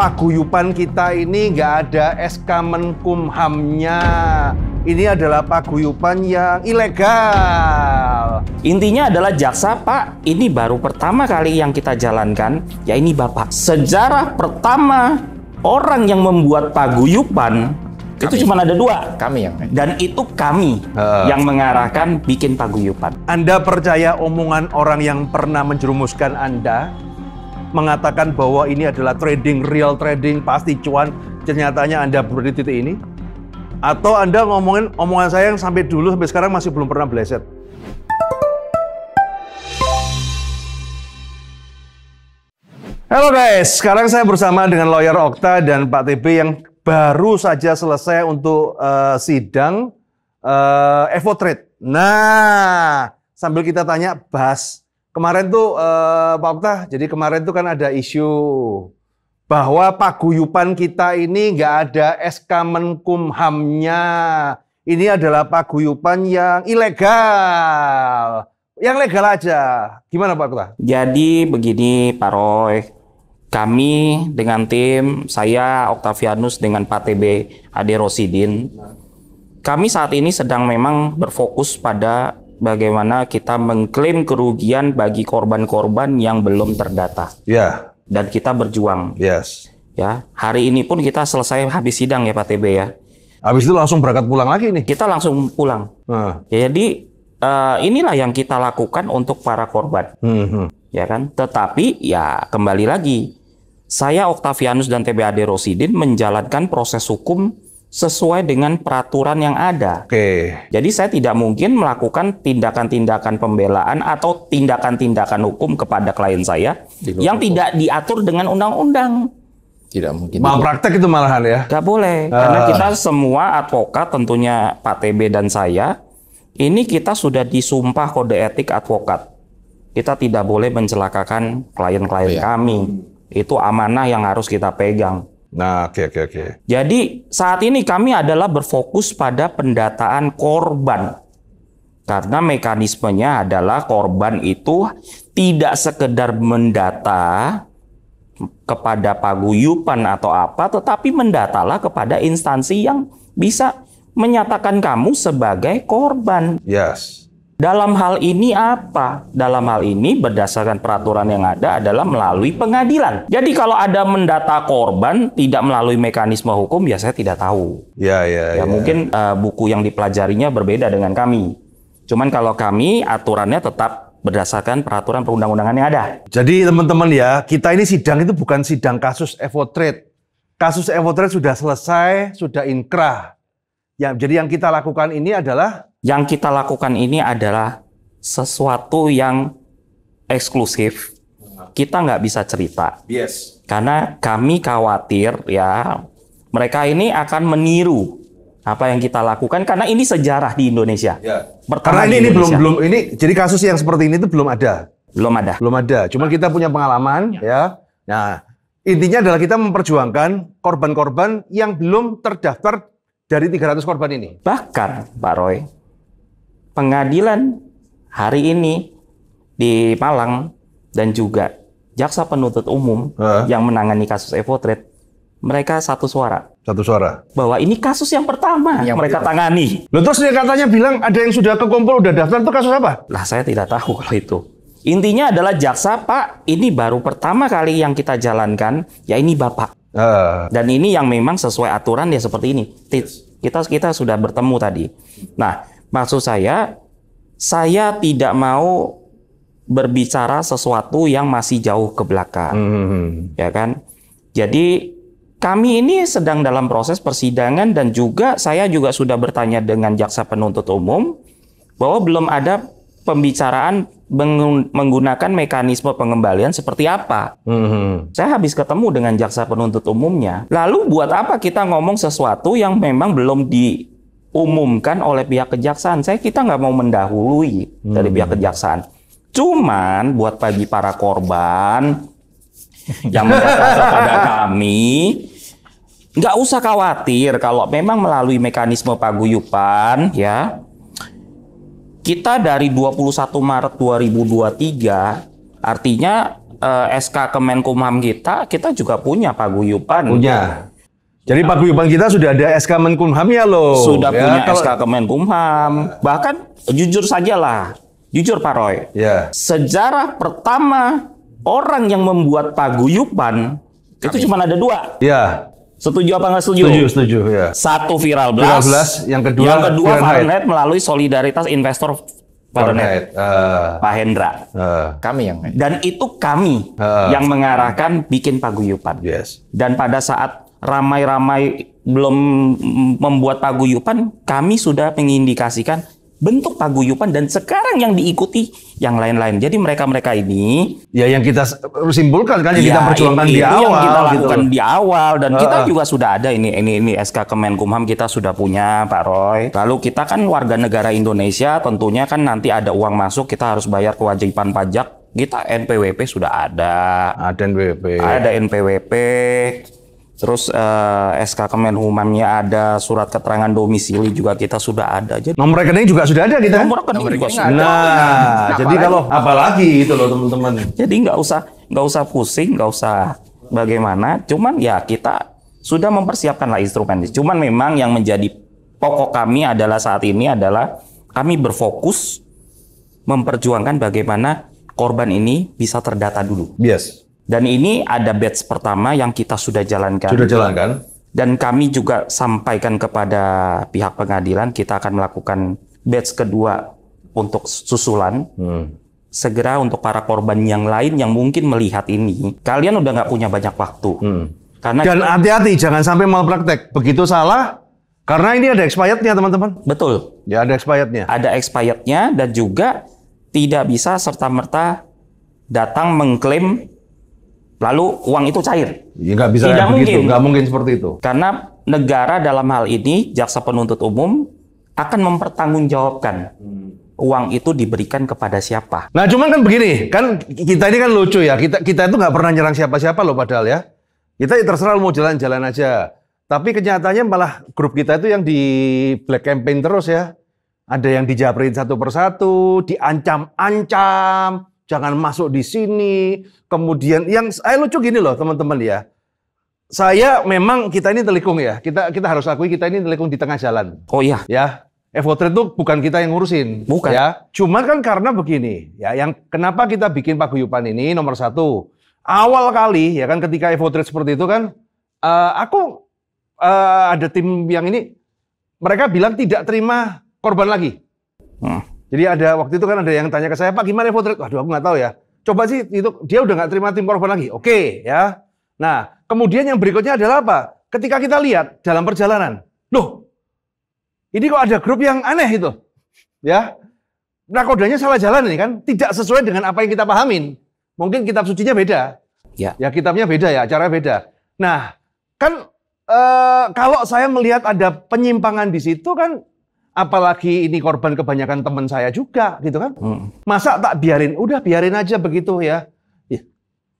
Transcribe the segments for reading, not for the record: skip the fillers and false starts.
paguyuban kita ini nggak ada SK Menkumhamnya. Ini adalah paguyuban yang ilegal. Intinya adalah jaksa, Pak, ini baru pertama kali yang kita jalankan, ya ini Bapak. Sejarah pertama orang yang membuat paguyuban itu cuma ada 2. Kami yang. Dan itu kami yang mengarahkan bikin paguyuban. Anda percaya omongan orang yang pernah menjerumuskan Anda? Mengatakan bahwa ini adalah trading, real trading, pasti cuan, ternyatanya Anda berada di titik ini? Atau Anda ngomongin omongan saya yang sampai sekarang masih belum pernah bleset? Halo guys, sekarang saya bersama dengan lawyer Okta dan Pak TB yang baru saja selesai untuk sidang Evotrade. Nah, sambil kita tanya, bahas kemarin tuh Pak Okta, jadi kemarin tuh kan ada isu bahwa paguyuban kita ini nggak ada SK Menkumhamnya. Ini adalah paguyuban yang ilegal. Yang legal aja. Gimana Pak Okta? Jadi begini Pak Roy, kami dengan tim, saya Octavianus dengan Pak TB Ade Rosidin, kami saat ini sedang memang berfokus pada bagaimana kita mengklaim kerugian bagi korban-korban yang belum terdata. Ya. Dan kita berjuang. Yes. Ya, hari ini pun kita selesai habis sidang ya Pak TB ya. Habis itu langsung berangkat pulang lagi nih. Kita langsung pulang. Ya, jadi inilah yang kita lakukan untuk para korban. Ya kan? Tetapi ya kembali lagi, saya Octavianus dan TB Ade Rosidin menjalankan proses hukum sesuai dengan peraturan yang ada. Oke. Jadi saya tidak mungkin melakukan tindakan-tindakan pembelaan atau tindakan-tindakan hukum kepada klien saya yang tidak diatur dengan undang-undang. Tidak mungkin. Malpraktek itu malahan ya? Gak boleh. Karena kita semua advokat, tentunya Pak TB dan saya, ini kita sudah disumpah kode etik advokat. Kita tidak boleh mencelakakan klien-klien kami. Itu amanah yang harus kita pegang. Nah, oke. Jadi saat ini kami adalah berfokus pada pendataan korban. Karena mekanismenya adalah korban itu tidak sekedar mendata kepada paguyuban atau apa, tetapi mendatalah kepada instansi yang bisa menyatakan kamu sebagai korban. Yes. Dalam hal ini apa? Dalam hal ini berdasarkan peraturan yang ada adalah melalui pengadilan. Jadi kalau ada mendata korban tidak melalui mekanisme hukum, ya saya tidak tahu. Ya. Mungkin buku yang dipelajarinya berbeda dengan kami. Cuman kalau kami aturannya tetap berdasarkan peraturan perundang-undangan yang ada. Jadi teman-teman ya, kita ini sidang itu bukan sidang kasus Evotrade. Kasus Evotrade sudah selesai, sudah inkrah. Jadi yang kita lakukan ini adalah sesuatu yang eksklusif. Kita nggak bisa cerita. Yes. Karena kami khawatir ya mereka ini akan meniru apa yang kita lakukan karena ini sejarah di Indonesia. Ya. Karena ini belum jadi kasus yang seperti ini itu belum ada. Belum ada. Cuma kita punya pengalaman ya. Nah, intinya adalah kita memperjuangkan korban-korban yang belum terdaftar dari 300 korban ini. Bahkan Pak Roy, pengadilan hari ini di Malang dan juga jaksa penuntut umum yang menangani kasus Evotrade, mereka satu suara bahwa ini kasus yang pertama yang mereka tangani. Loh, terus dia katanya bilang ada yang sudah kekumpul, udah daftar, itu kasus apa? Lah saya tidak tahu kalau itu. Intinya adalah jaksa, Pak, ini baru pertama kali yang kita jalankan, ya ini Bapak. Dan ini yang memang sesuai aturan ya seperti ini. Kita sudah bertemu tadi. Nah, maksud saya tidak mau berbicara sesuatu yang masih jauh ke belakang. Ya kan? Jadi kami ini sedang dalam proses persidangan dan juga saya juga sudah bertanya dengan jaksa penuntut umum bahwa belum ada pembicaraan menggunakan mekanisme pengembalian seperti apa. Saya habis ketemu dengan jaksa penuntut umumnya. Lalu buat apa kita ngomong sesuatu yang memang belum diumumkan oleh pihak kejaksaan? Kita nggak mau mendahului dari pihak kejaksaan. Cuman buat bagi para korban yang mendata kepada kami, nggak usah khawatir kalau memang melalui mekanisme paguyuban ya. Kita dari 21 Maret 2023, artinya SK Kemenkumham kita juga punya paguyuban. Punya. Jadi paguyuban kita sudah ada SK Menkumhamnya loh. Sudah punya SK Kemenkumham. Bahkan jujur sajalah, jujur Pak Roy. Ya. Sejarah pertama orang yang membuat paguyuban itu cuma ada 2. Ya. Setuju apa nggak setuju? Setuju ya. Satu Viral Blast, yang kedua Fahrenheit melalui Solidaritas Investor Fahrenheit. Pak Hendra. Kami yang. Dan itu kami yang mengarahkan bikin paguyuban. Yes. Dan pada saat ramai-ramai belum membuat paguyuban, kami sudah mengindikasikan bentuk paguyuban dan sekarang yang diikuti yang lain-lain. Jadi mereka-mereka ini ya yang kita simpulkan kan, yang kita perjuangkan di awal, yang kita lakukan gitu di awal, dan kita juga sudah ada ini SK Kemenkumham kita sudah punya Pak Roy. Lalu kita kan warga negara Indonesia, tentunya kan nanti ada uang masuk kita harus bayar kewajiban pajak. Kita NPWP sudah ada. Ada NPWP. Ada NPWP. Terus SK Kemenkumhamnya ada, surat keterangan domisili juga kita sudah ada. Jadi nomor rekening juga sudah ada kita. Nomor rekening juga sudah. Nah, jadi kalau apalagi itu loh teman-teman. Jadi nggak usah pusing, nggak usah bagaimana. Cuman ya kita sudah mempersiapkan lah instrumen. Cuman memang yang menjadi pokok kami adalah saat ini adalah kami berfokus memperjuangkan bagaimana korban ini bisa terdata dulu. Yes. Dan ini ada batch pertama yang kita sudah jalankan. Sudah jalankan. Dan kami juga sampaikan kepada pihak pengadilan, kita akan melakukan batch kedua untuk susulan. Segera untuk para korban yang lain yang mungkin melihat ini, kalian udah nggak punya banyak waktu. Karena dan hati-hati, jangan sampai malpraktek. Begitu salah, karena ini ada expirednya teman-teman. Betul. Ya ada expirednya. Ada expirednya dan juga tidak bisa serta-merta datang mengklaim lalu uang itu cair. Ya, nggak bisa kayak begitu, nggak mungkin seperti itu. Karena negara dalam hal ini, jaksa penuntut umum akan mempertanggungjawabkan uang itu diberikan kepada siapa. Nah, cuman kan begini, kan kita ini kan lucu ya. Kita itu nggak pernah nyerang siapa-siapa loh padahal ya. Kita terserah mau jalan-jalan aja. Tapi kenyataannya malah grup kita itu yang di black campaign terus ya. Ada yang dijabrin satu persatu, diancam-ancam. Jangan masuk di sini. Kemudian yang lucu gini loh teman-teman ya. Saya memang kita ini telikung ya. Kita harus akui kita ini telikung di tengah jalan. Oh iya. Ya. Evotrade itu bukan kita yang ngurusin. Bukan. Ya. Cuma kan karena begini. Ya. Yang kenapa kita bikin paguyuban ini nomor 1. Awal kali ya kan ketika Evotrade seperti itu kan. Aku ada tim yang ini. Mereka bilang tidak terima korban lagi. Jadi ada waktu itu kan ada yang tanya ke saya, Pak gimana Evotrade? Waduh aku nggak tahu ya. Coba sih itu dia udah nggak terima tim korban lagi. Oke ya. Nah kemudian yang berikutnya adalah apa? Ketika kita lihat dalam perjalanan, loh ini kok ada grup yang aneh itu, ya. Nakodanya salah jalan ini kan, tidak sesuai dengan apa yang kita pahamin. Mungkin kitab sucinya beda. Ya kitabnya beda ya, caranya beda. Nah kan kalau saya melihat ada penyimpangan di situ kan. Apalagi ini korban kebanyakan teman saya juga, gitu kan? Masa tak biarin? Udah biarin aja begitu ya.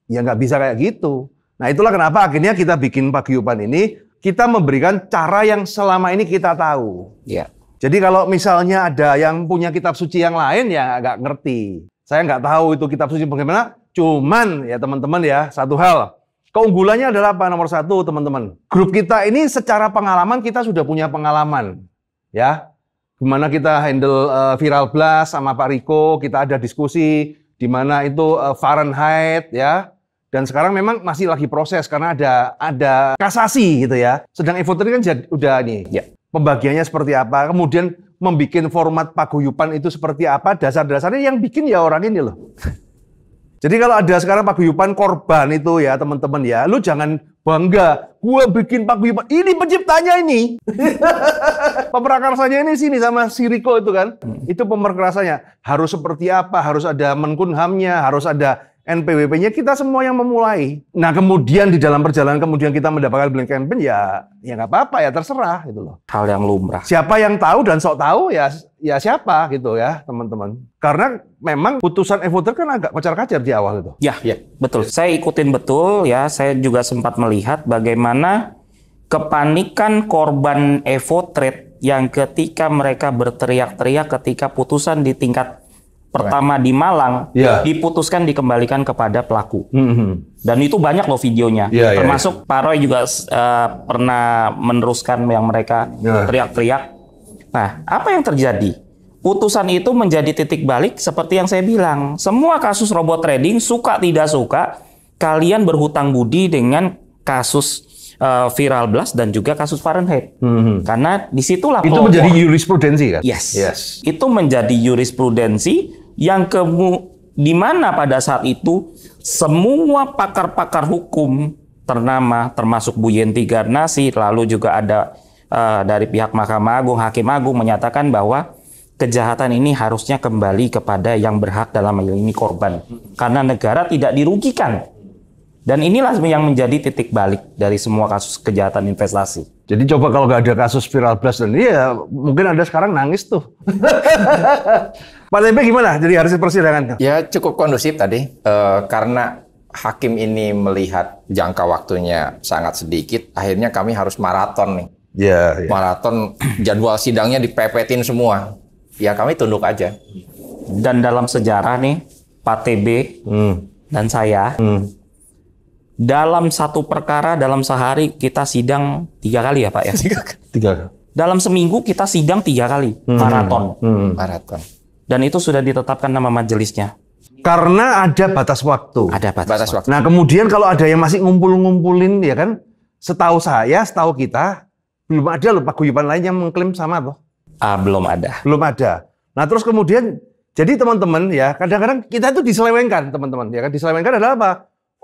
Ya nggak bisa kayak gitu. Nah itulah kenapa akhirnya kita bikin paguyuban ini, kita memberikan cara yang selama ini kita tahu. Ya. Jadi kalau misalnya ada yang punya kitab suci yang lain ya nggak ngerti. Saya nggak tahu itu kitab suci bagaimana. Cuman ya teman-teman ya satu hal. Keunggulannya adalah apa? Nomor 1 teman-teman. Grup kita ini secara pengalaman kita sudah punya pengalaman, ya. Gimana kita handle Viral Blast sama Pak Riko, kita ada diskusi di mana itu Fahrenheit ya. Dan sekarang memang masih lagi proses karena ada kasasi gitu ya. Sedang Evotrade kan udah nih. Ya. Pembagiannya seperti apa, kemudian membuat format paguyuban itu seperti apa, dasar-dasarnya yang bikin ya orang ini loh. Jadi kalau ada sekarang paguyuban korban itu ya teman-teman ya, lu jangan bangga, gua bikin paguyuban, ini penciptanya ini. Pemrakarsanya ini sini sama si Riko itu kan, itu pemrakarsanya. Harus seperti apa, harus ada Menkumhamnya, harus ada NPWP-nya, kita semua yang memulai. Nah kemudian di dalam perjalanan kemudian kita mendapatkan blank campaign ya nggak apa-apa ya terserah gitu loh. Hal yang lumrah. Siapa yang tahu dan sok tahu ya siapa gitu ya teman-teman. Karena memang putusan Evotrade kan agak kocar-kacir di awal itu. Ya betul. Saya ikutin betul ya. Saya juga sempat melihat bagaimana kepanikan korban Evotrade yang ketika mereka berteriak-teriak ketika putusan di tingkat pertama di Malang, diputuskan dikembalikan kepada pelaku. Dan itu banyak loh videonya. Termasuk Pak Roy juga pernah meneruskan yang mereka teriak-teriak. Nah, apa yang terjadi? Putusan itu menjadi titik balik seperti yang saya bilang. Semua kasus robot trading, suka tidak suka, kalian berhutang budi dengan kasus Viral Blast dan juga kasus Fahrenheit. Karena disitulah itu menjadi jurisprudensi kan? Yes. Itu menjadi jurisprudensi yang di mana pada saat itu semua pakar-pakar hukum ternama, termasuk Bu Yenti Garnasi, lalu juga ada dari pihak Mahkamah Agung, Hakim Agung menyatakan bahwa kejahatan ini harusnya kembali kepada yang berhak, dalam hal ini korban. Karena negara tidak dirugikan. Dan inilah yang menjadi titik balik dari semua kasus kejahatan investasi. Jadi coba kalau nggak ada kasus Viral Blast dan ya mungkin Anda sekarang nangis tuh. Pak TB gimana jadi hasil persidangan? Ya cukup kondusif tadi. Karena hakim ini melihat jangka waktunya sangat sedikit, akhirnya kami harus maraton nih. Maraton, jadwal sidangnya dipepetin semua. Ya kami tunduk aja. Dan dalam sejarah nih, Pak TB dan saya, dalam satu perkara dalam sehari kita sidang 3 kali ya Pak ya? 3. Dalam seminggu kita sidang 3 kali, maraton. Dan itu sudah ditetapkan nama majelisnya. Karena ada batas waktu. Ada batas waktu. Nah kemudian kalau ada yang masih ngumpul-ngumpulin ya kan, setahu kita, belum ada loh paguyuban lain yang mengklaim sama tuh. Belum ada. Belum ada. Nah terus kemudian, jadi teman-teman ya, kadang-kadang kita itu diselewengkan teman-teman. Ya kan, diselewengkan adalah apa?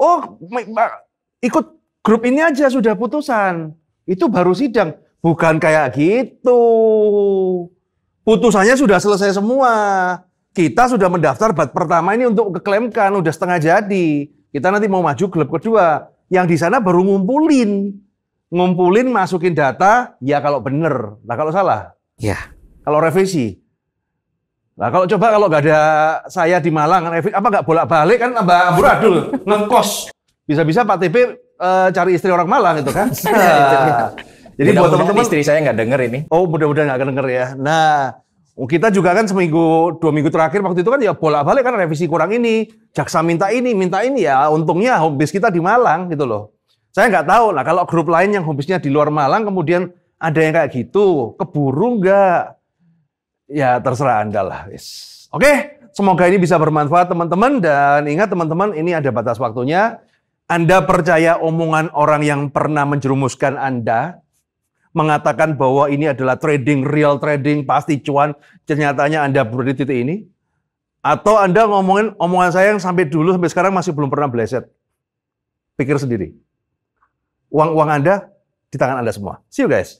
Oh, ikut grup ini aja sudah putusan. Itu baru sidang. Bukan kayak gitu. Putusannya sudah selesai semua. Kita sudah mendaftar bat pertama ini untuk keklaimkan, udah setengah jadi. Kita nanti mau maju gelap kedua. Yang di sana baru ngumpulin, masukin data, ya kalau bener. Nah kalau salah? Ya. Kalau revisi. Nah kalau nggak ada saya di Malang, apa nggak bolak-balik kan Mbak Amburadul ngekos. Bisa-bisa Pak TB cari istri orang Malang itu kan. Jadi buat teman-teman, istri saya nggak denger ini. Oh mudah-mudahan nggak denger ya. Nah kita juga kan 2 minggu terakhir waktu itu kan ya bolak-balik kan revisi kurang ini. Jaksa minta ini ya untungnya home base kita di Malang gitu loh. Saya nggak tahu lah kalau grup lain yang home base-nya di luar Malang kemudian ada yang kayak gitu, keburu nggak? Ya terserah Anda lah. Oke, semoga ini bisa bermanfaat teman-teman. Dan ingat teman-teman, ini ada batas waktunya. Anda percaya omongan orang yang pernah menjerumuskan Anda, mengatakan bahwa ini adalah trading, real trading, pasti cuan, ternyatanya Anda berada di titik ini? Atau Anda ngomongin omongan saya yang sampai sekarang masih belum pernah bleset? Pikir sendiri. Uang Anda di tangan Anda semua. See you guys.